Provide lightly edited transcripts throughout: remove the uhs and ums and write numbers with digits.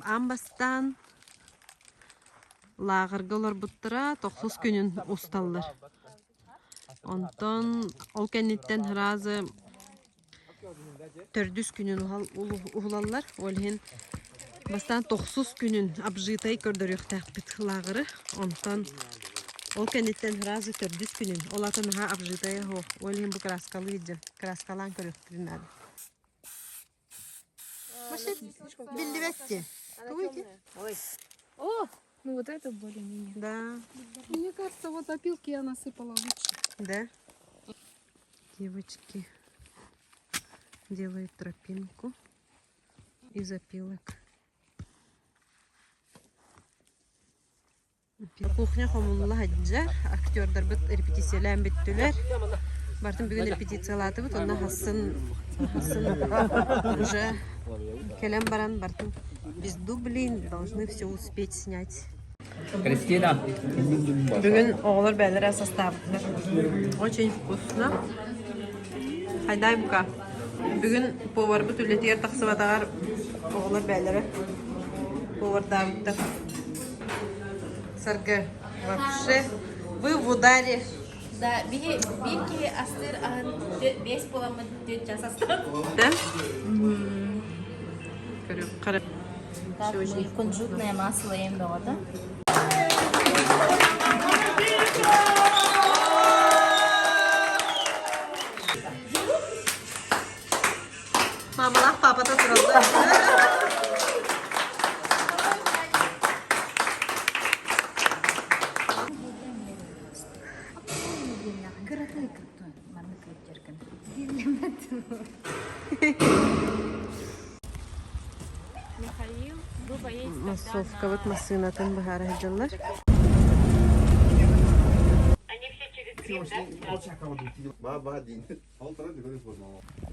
амбастан лағырғылар бұттыра 9 күнін ұсталдар. Онтон ол кәнеттен разы 400 күнін ұғылалар. Олхен бастан 9 күнін абжитай көрдір өқтәқпіт лағыры. Онтон ол кәнеттен разы 400 күнін. Олатын абжитай хоқ. Олхен бұл краскалы еді. Краскалан көріқтірін ады. Машет, білді бәтте. Ой. О, ну вот это более-менее. Да. Мне кажется, вот опилки я насыпала лучше. Да. Девочки делают тропинку из опилок. Кухня хомулла хаджа. Актердар бит репетициялар биттүләр. Бартын бүгін репетициялаты бит. Онна хасын уже келем баран бартын. Без дублей должны все успеть снять. Кристина. Бүгін оғылар бәлері составлар. Очень вкусно. Хайдаймка. Бүгін повар бұт үлетер тақсыватағар оғылар бәлері. Повар давыттар. Саргы. Вообще, вы в ударе. Да, бирки астыр ағын 5 боламы 4 жасастыр. Да? Қарап. Кунжутное масло ем болады. Мамалақ папата тұралды. Массовка вот масынатын бахара хиджаллар.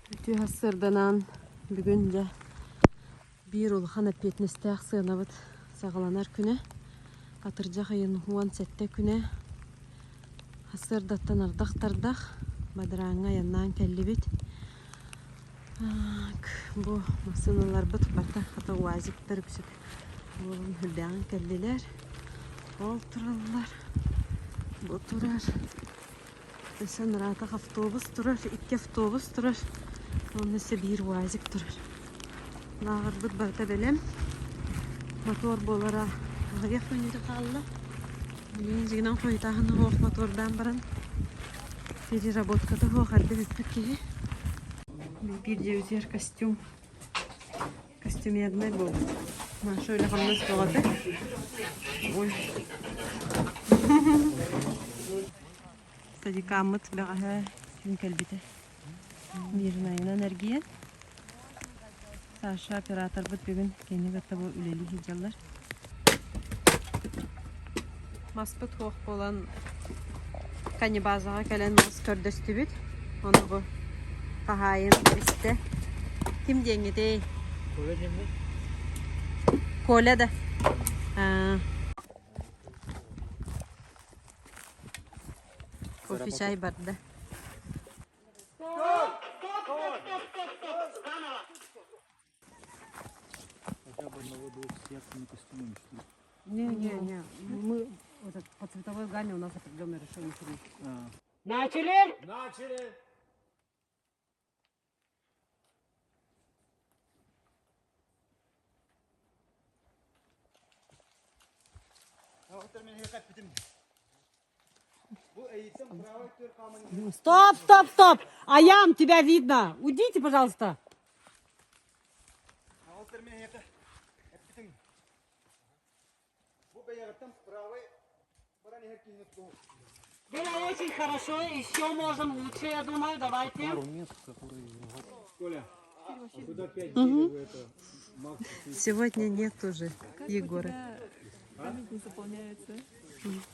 Үті хасырданан бүгінде бір ұлған әпетіністі ақсығына бұд сағаланар күні. Қатыржа қайын хуан сәтті күні. Хасырдаттан ардақтардақ. Бадыраңа яннан кәлі бет. Бұл масыналар бұд барта қата уазиктар күсіп. Бұл хүлбәңін кәлілер. Ол тұралар. Бұл тұрар. Десен ратақ автобус тұрар. 2 автобус тұрар. Оның өсі бір уазик тұрар. Лағыр бұд барта бәлем. Мотор болара. Ағыяқ өнері қалды. Мен жігінен қойтағын оқ мотордан баран. Переработкада оғарды бүппік кеге. Bir de üzер костюм. Костюмерный был. Şöyle hamles doğadı. Ой. Kadi kamıt bağa gün kalbite. Mirnayın enerjiye. Sasha operator bugün kendi gatta bu üleli hicallar. Maspıt hoş olan kanibazağa gelen maskör döstübüt. Onu bu. Пахаем işte. Kim деньги de? Коля да. Кофе чай barda. Не. Мы вот по цветовой гамме у нас определенное решение. Начали? Начали. Стоп! Аям, тебя видно. Уйдите, пожалуйста. Было очень хорошо, еще можем лучше, я думаю, давайте. Сегодня нет уже Егора. Память не заполняется.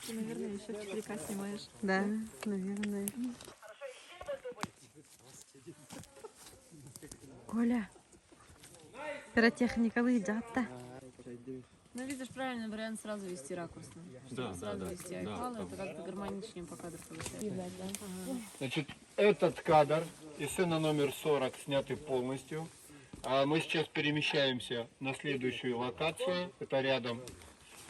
Ты, наверное, еще 4К снимаешь. Да, наверное. Коля, пиротехника выйдет. Ну, видишь, правильный вариант сразу вести ракурсно. Чтобы сразу вести айфал, это как-то гармоничнее по кадру получается. Значит, этот кадр из сцены номер 40 снятый полностью. А мы сейчас перемещаемся на следующую локацию. Это рядом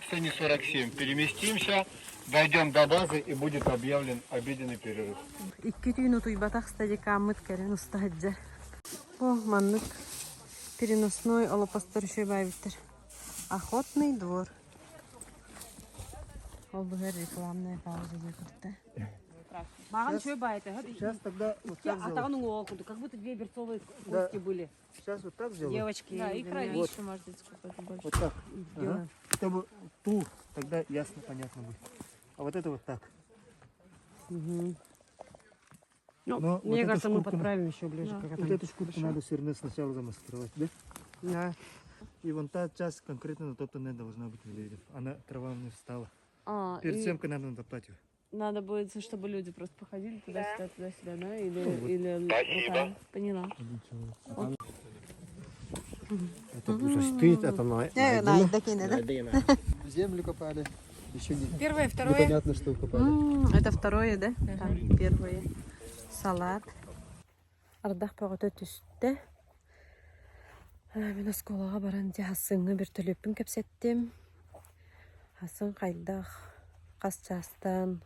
с Сени-47. Переместимся, дойдем до базы и будет объявлен обеденный перерыв. İki tüyün utuybatak стадикамыт кәрен ұстаджар. О, маннык переносной олопастар үші байбіттір. Охотный двор. Ол бұғыр рекламная пауза декірді. Маған шөй байты. Сейчас тогда вот так сделаем. Атағының оқыды. Как будто две берцовые кости были. Сейчас вот так сделаем. Девочки. Да, и кровища, может быть, сколько-то больше. Вот так. Ага. Чтобы ту, тогда ясно, понятно будет. А вот это вот так. Ну, Но вот мне эту кажется, мы шкурку подправим еще ближе. Как Вот это. эту шкурку надо все равно сначала замаскировать, да? Да. И вон та часть конкретно на тот не должна быть медведем. Она трава не встала. А, Перед и тем, как надо натоптать ее. надо будет, чтобы люди просто походили туда-сюда, туда-сюда, да? Или, вот. или руками. Поняла. Это уже стоит, это Найдакine да? землю копали. Еще Первое, второе. непонятно, что копали. Это второе, да? Так, первое. Салат. Ардах пағыты түсті. Мен осколаға баран де хасыңы бір төлөппін көпсеттім. Хасын қайдақ қас частан,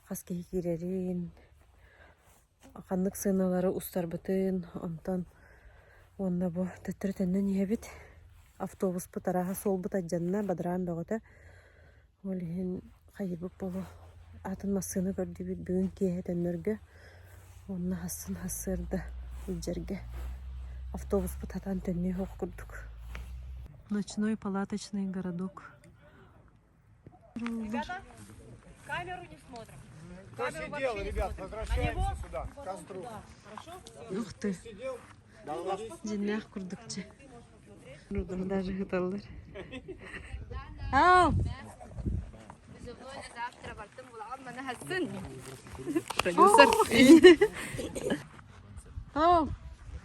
қас кейкерерін, қандық сыналары ұстар бұтын, онтан онна бұ түттір тәннен ебіт. Автобус бұтараға сол бұт аджанна бадыран бәғыты. Олеген қайыбып болу. Атын масыны көрді біт бүгін кейе тәннерге. Онна хасын хасырды үджерге. Автобус бұтатан тәнне хоқ күрдік. Ночной палаточный городок. Ребята, камеру не смотрим. Кто сидел, ребят, возвращаемся сюда, к костру. Ух ты. Жиннах күрдікче. Даже хыталар. Ау! Продюсер. Ау!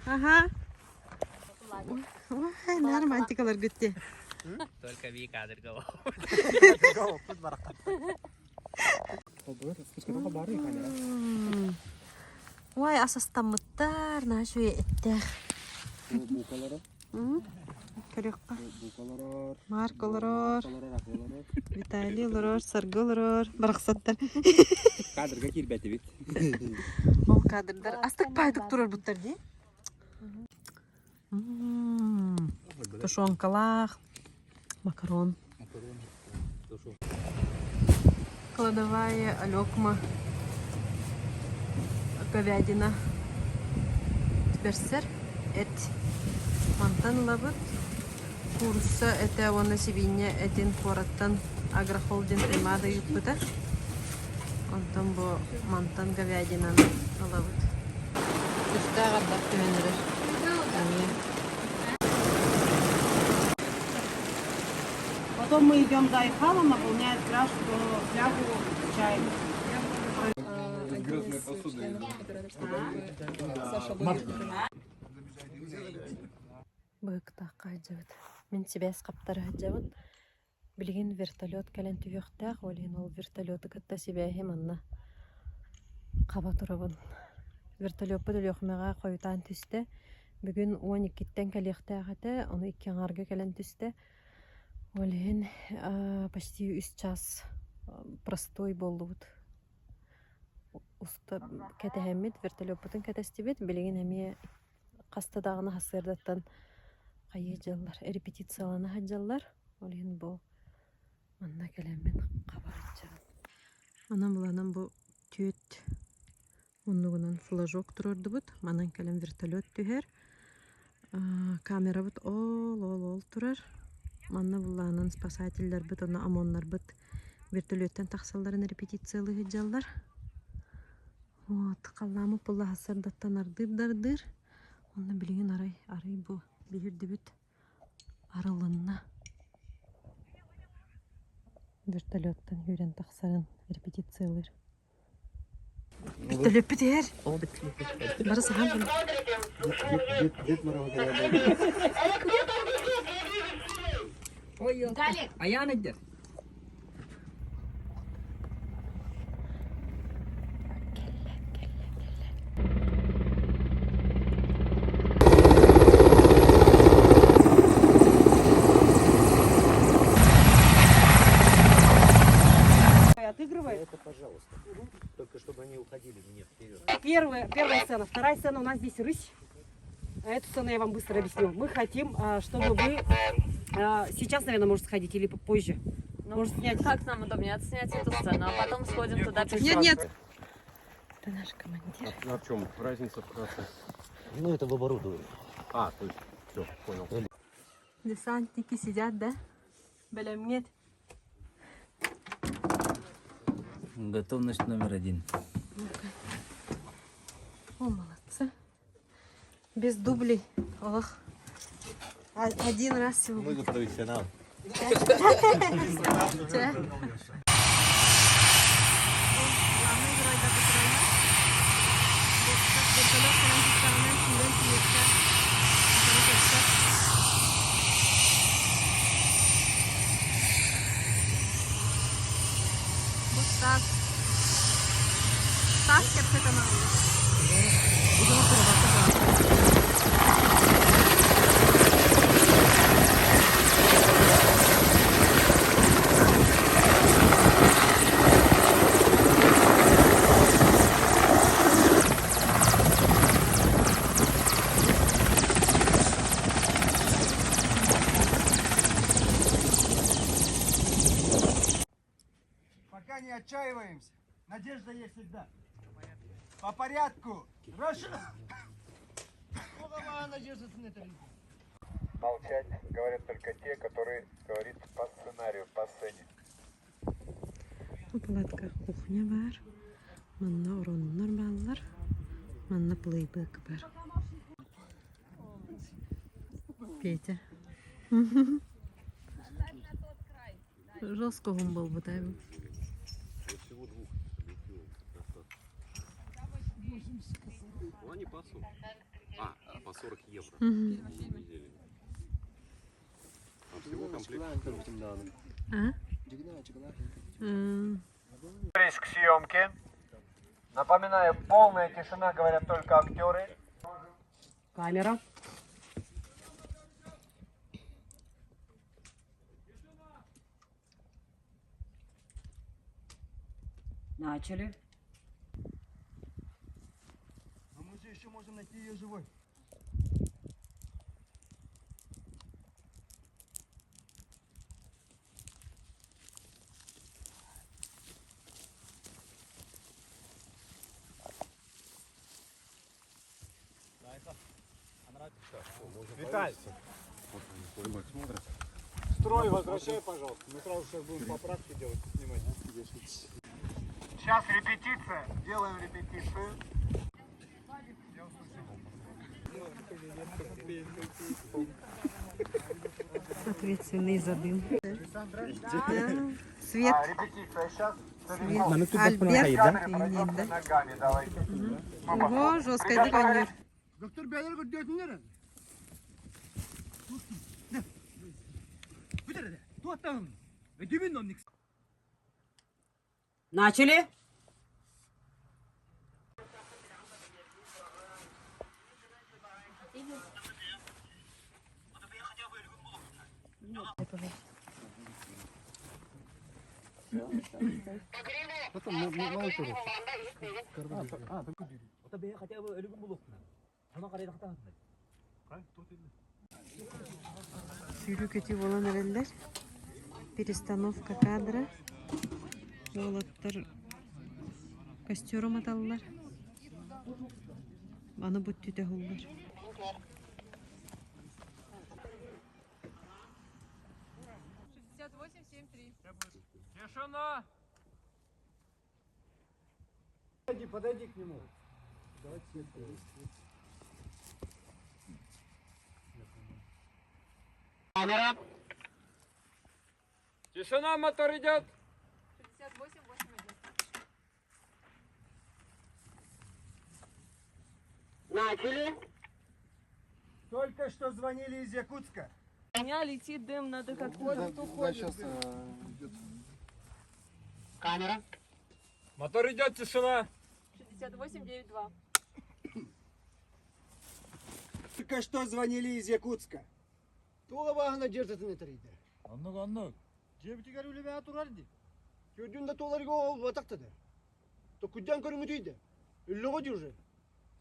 Ага. Ой, нормантикалар күтте. Только Вика Адыргова. Ой, асастамыттар, нашу еттер. Көрекқа. Марколорор, Виталийлорор, Саргылорор, барақсаттар. Кадрга кирбети бит. Ол кадрдар. Астық пайдық тұрар бұттар де? Тушонкалақ, макарон. Кладовая, алекма, говядина. Теперь сыр, эт, мантан лабыт. Курса это он на себе этин пораттан агрохолдинг примада юпыта. Он там бо мантан говядина лабыт. Үстә гаддак төенерер. Потом мы идем за Айхалом, наполняет флягу чаем. Быктаққа жабыт. Мен себе скаптары жабыт. Билген вертолет кәлен түйіқтақ, олен ол вертолеты кітті себе хеманна қаба тұрабын. Вертолет бұдыл еқмеға қойытан түсті. Бүгін 12-тен кәлеқтағыты, оны 2-ңарға кәлен түсті. Олен почти 3 час простой болды бұд. Уста кәтәхәмет, вертолет бұтын кәтәсті бет, білген әме қастадағына хасырдаттан қайы жаллар, репетицияланы хаджаллар. Олен бұл манна кәлеммен қабарыча. Анам бұланам бұл түйет. Оннугунан флажок тұрорды бұд. Манан кәлем вертолет түйер. Камера бұд ол тұрар. Манна бұланан спасательдер бұд, оны амонлар бұд. Вертолеттен тақсаларын репетициялы хаджаллар. Вот, қаламы бұлла хасырдаттан ардыр-дардыр. Онна білген арай бұл. Бейірді бүт арылынна. Вертолеттан үйрен тақсарын репетициялар. Вертолет бітер. О, битли. Бары саған бұл. Ой, Аян идет. Первая сцена. Вторая сцена у нас здесь рысь. А эту сцену я вам быстро объясню. Мы хотим, чтобы вы сейчас, наверное, может сходить или позже. Может снять. Как нам удобнее отснять эту сцену, а потом сходим туда пешком? Нет. Это наш командир. А в чем разница в красе? Ну, это в оборудовании. А, то есть, все, понял. Десантники сидят, да? Белем нет. Готовность номер 1. О, молодцы. Без дублей. Ох. Один раз всего. Мы профессионал. Стас кепсе Пока не отчаиваемся. Надежда есть всегда. По порядку. Молчать говорят только те, которые говорят по сценарию, по сцене. Bu palatka kухня var. Manna oronlar ballar. Manna playback var. Петя. Жестко он был бы, да? Ну, они по 40. По 40 евро. А всего комплект. К съемке. Напоминаю, полная тишина, говорят только актеры. Камера. Начали. Но мы же еще можем найти ее живой. Виталь, строй возвращай, пожалуйста. Мы сразу сейчас будем поправки делать, снимать. Сейчас репетиция. Делаем репетицию. Ответственный забыл. Свет. Репетиция сейчас. Альберт. Ногами давайте. Ого, жесткое дыхание. Доктор Бейлер говорит, не Начали. Sürü kötü olan ereller. Перестановка кадра. Олаттар костюром аталылар. Аны бут түтә хуллар. Тишина! Подойди к нему. Камера. Тишина, мотор идет. 68-81. Начали. Только что звонили из Якутска. У меня летит дым, надо как-то уходит. Камера. Мотор идет, тишина. 68-92. Только что звонили из Якутска. Тула держит на трейде. Аннук. Жебтигер үлебе турарды. Көрдүндө толарга ол батактады. То куддан көрүмү дейди. Үлліғі уже.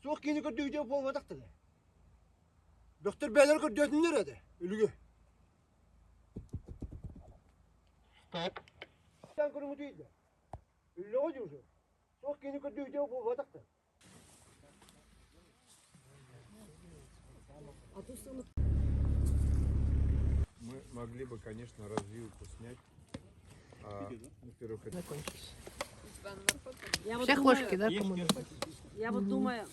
Соқ кені көрдегі болып атақты. Доктор бәлер көрдетіндер еді, үліге. Стоп. Sen kurumu değil de. Öyle oluyor. Çok yeni kötü bir bu vatakta. Мы могли бы, конечно, развилку снять. Во-первых, это Я вот Всех думаю, ложки, да, по-моему? Я вот думаю,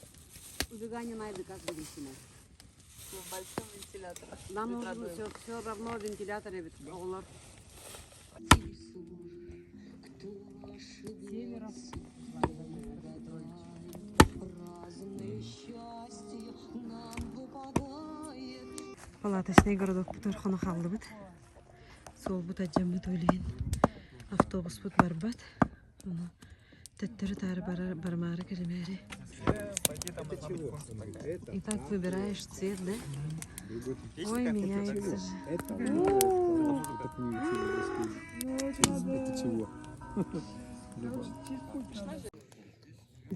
убегание Найды как будем снимать. В большом вентиляторе. Нам нужно все равно вентиляторы ведь. Олар. Палаточный городок бутыр хона қалды бұд. Сол бұд аджам бұд ойлейін. Автобус бұд бар бұд. Тәттірі тәрі бармары кірімері. И так выбираешь цвет, да? Ой, меняется. Это чего?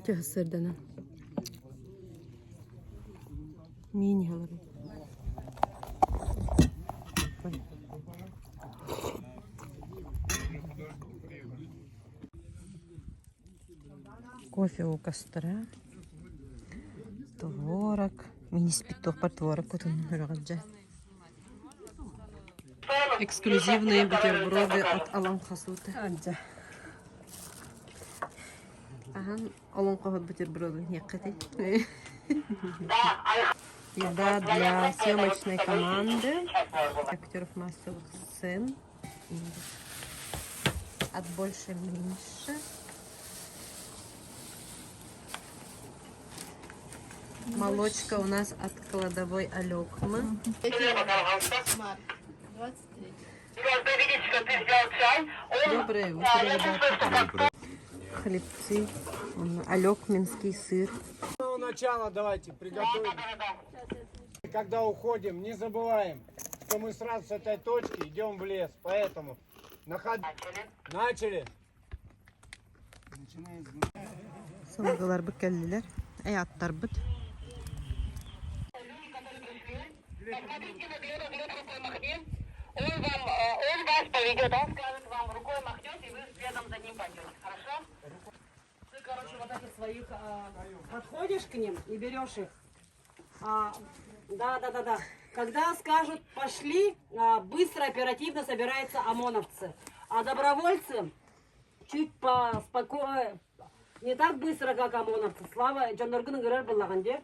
Тәсірдіні. Мини аларым. Кофе у костра. Творог. Мини спиток по творог. Эксклюзивные бутерброды от Алан Хасуты. Ага, Алан Хасут бутерброды. Некоторые. Еда для съемочной команды. Актеров массовых сцен. От больше меньше. Молочка у нас от кладовой Алекмы. 23. Доброе утро, ребята. Хлебцы. Алекминский сыр. С самого начала давайте приготовим. Когда уходим, не забываем, что мы сразу с этой точки идем в лес. Поэтому начали. Салгаlar bu keldiler. Ayatlar bu. Он вас поведет, он скажет вам, рукой махнете, и вы следом за ним пойдете, хорошо? Ты, короче, вот этих своих подходишь к ним и берешь их. Да. Когда скажут пошли, быстро, оперативно собираются ОМОНовцы. А добровольцы чуть поспокойнее, не так быстро, как ОМОНовцы. Слава Джандаргын Грэр Балаганде.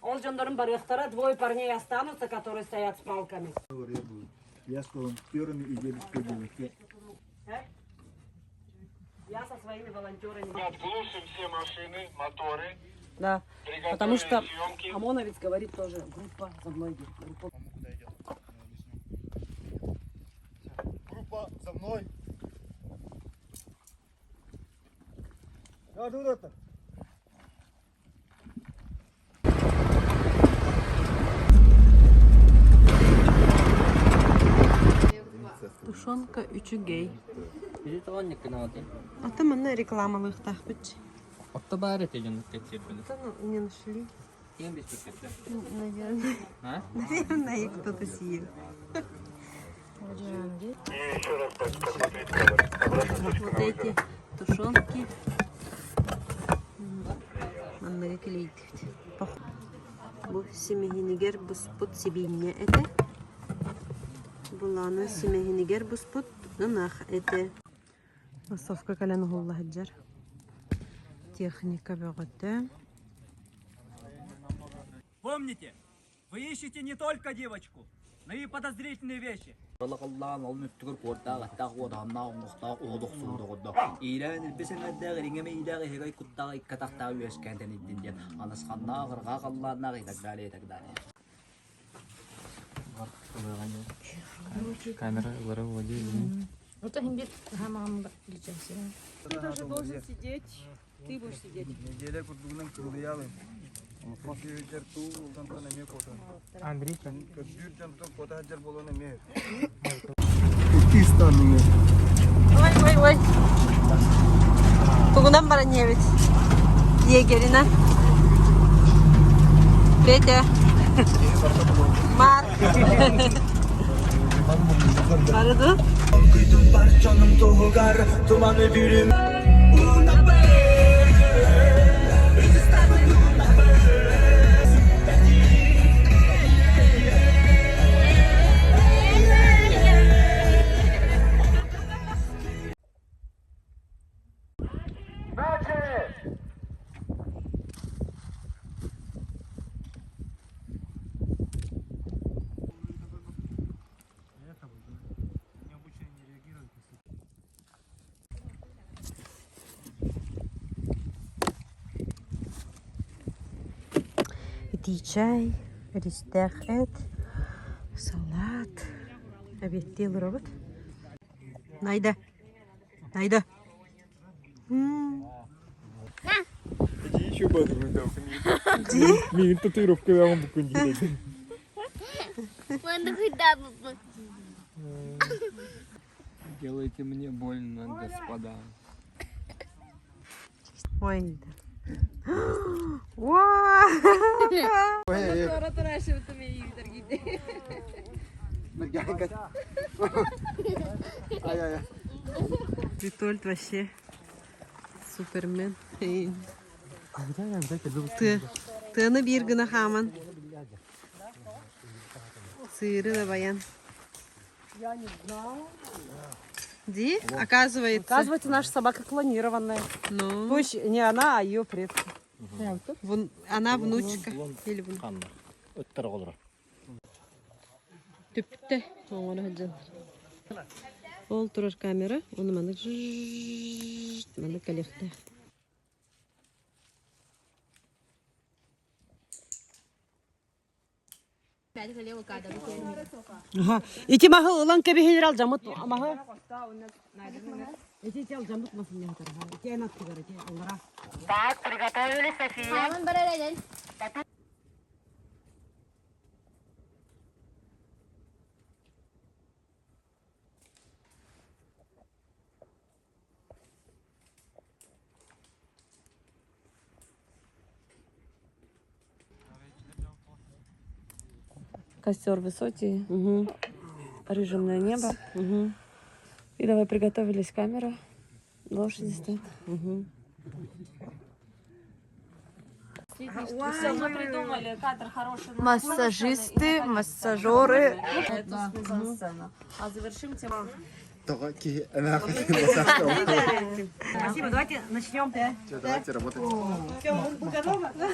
Ол Джандаргын Барьяхтара, двое парней останутся, которые стоят с палками. Я с волонтерами и делюсь. Я со своими волонтерами. Глушим все машины, моторы. Да, потому что ОМОНовец говорит тоже, группа за мной. Группа за мной. Откуда-то. Тушенка үчүгей. Bizi tamam ne kadar değil. Атаманна рекламалых тахбыч. Hatta bari tecrübe ettirdim. Не нашли. Kim bir sürpriz. Наверное. Ha? Наверное, их кто-то съел. Вот эти тушенки. Аннага келейдик. Бу семегинигер буспут сибинне эте. Буланы семегинигер буспут нах эте. Массовка калян гулла хаджар. Техника бөгөтө. Помните, вы ищете не только девочку, но и подозрительные вещи. Allah'ın olun üstügür portağı tağı odamna onuqta oduq sunduqda. İran ilbesengde gringeme idağı hegay kuttağı ikkataqta üyeskenden iddin. Anasqanna qırğa qallarna qidagdali. Kameraları вводили. Это хиндит, хамам лечимся. Ты даже должен сидеть, ты будешь сидеть. Неделя курдугунан курдуялы. Андрей, Ой. Тугунан бараневич. егерина. Петя. Марк. Барыды? Чай, ристех эт, салат, объектил робот. Найда. Найда. Еще батру Мин татуировка я вам букундирек. Делайте мне больно, господа. Ой. Витольд вообще супермен. Ты на бирге на хаман. Сыры на баян. Я не знала. Ди, оказывается. Оказывается, наша собака клонированная. Ну. То есть не она, а ее предки. Она внучка. Или внучка. Түпті. Оңыры жыл. Ол тұрар камера. Оны маны маны кәлекті. İki mahı olan kebi general camut mahı. İki çal camut nasıl ne kadar? İki en attı gara ki onlara. Так, приготовили, София. Костер высокий, режимное небо. И давай приготовились, камера. Лошади стоят. Все, мы придумали, кадр хороший. Массажисты, массажеры. Это мизансцена. А завершим тем... Спасибо, давайте начнем. Давайте работать. Все, вы готовы? Да?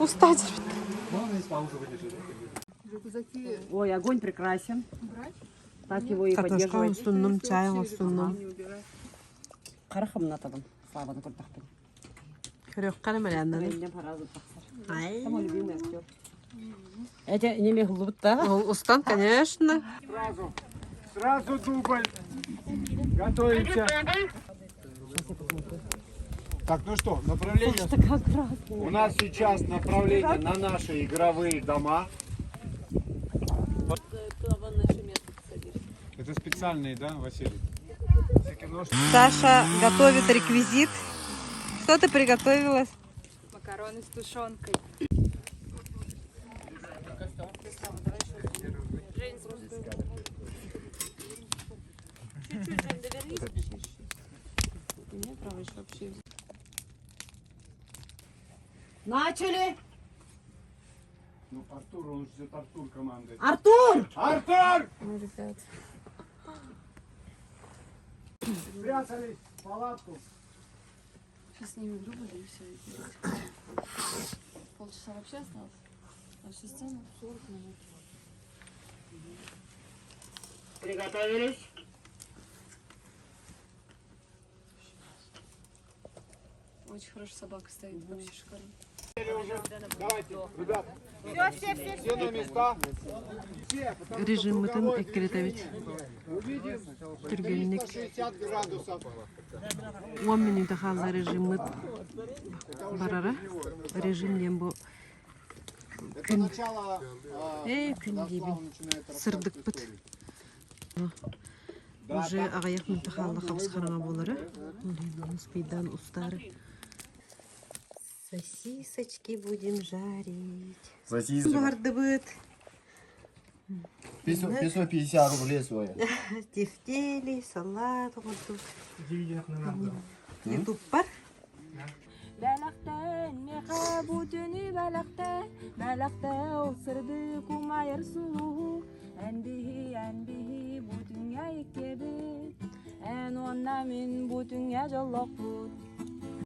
Устать. Ой, огонь прекрасен. Так его и Картошка поддерживать. устуннум, чай устуннум. Карахам натадым. Слава на куртахтын. Хрёх калемалянны. Мне пора запахсар. Ай. Самый любимый актер. Эти не меглут, да? Устан, конечно. Сразу дубль. Готовимся. Так, ну что, направление. У нас сейчас направление на наши игровые дома. Это специальные, да, Василий? Саша готовит реквизит. Что ты приготовила? Макароны с тушенкой. Начали! Ну, Артур, он ждет Артур команды. Артур! Артур! Ну, ребят. Спрятались в палатку. Сейчас снимем дубль и все. Полчаса вообще осталось? Наша сцена 40 минут. Приготовились. Очень хорошая собака стоит, вообще шикарно. Давайте, ребят. Все на места. Режим мы там экретовить. Увидим. Тургельник. 360 градусов. 10 минут хаза режим мы барара. Режим нембо. Это начало. Күн дейбін. Сырдық бұд. Уже ағаяқ мұнтақалы қабысқарыңа болыры. Спидан устары. Сосисочки будем жарить. Сосисочки. Барды быт. 550 рублей свои. Тефтели, салат. Ютуб бар. Бәләқтән меха бүтіні бәләқтә олсырды кумайыр сұлу. Әндіхи бүтінге екебі, ән онна мен бүтінге жоллақ бұд.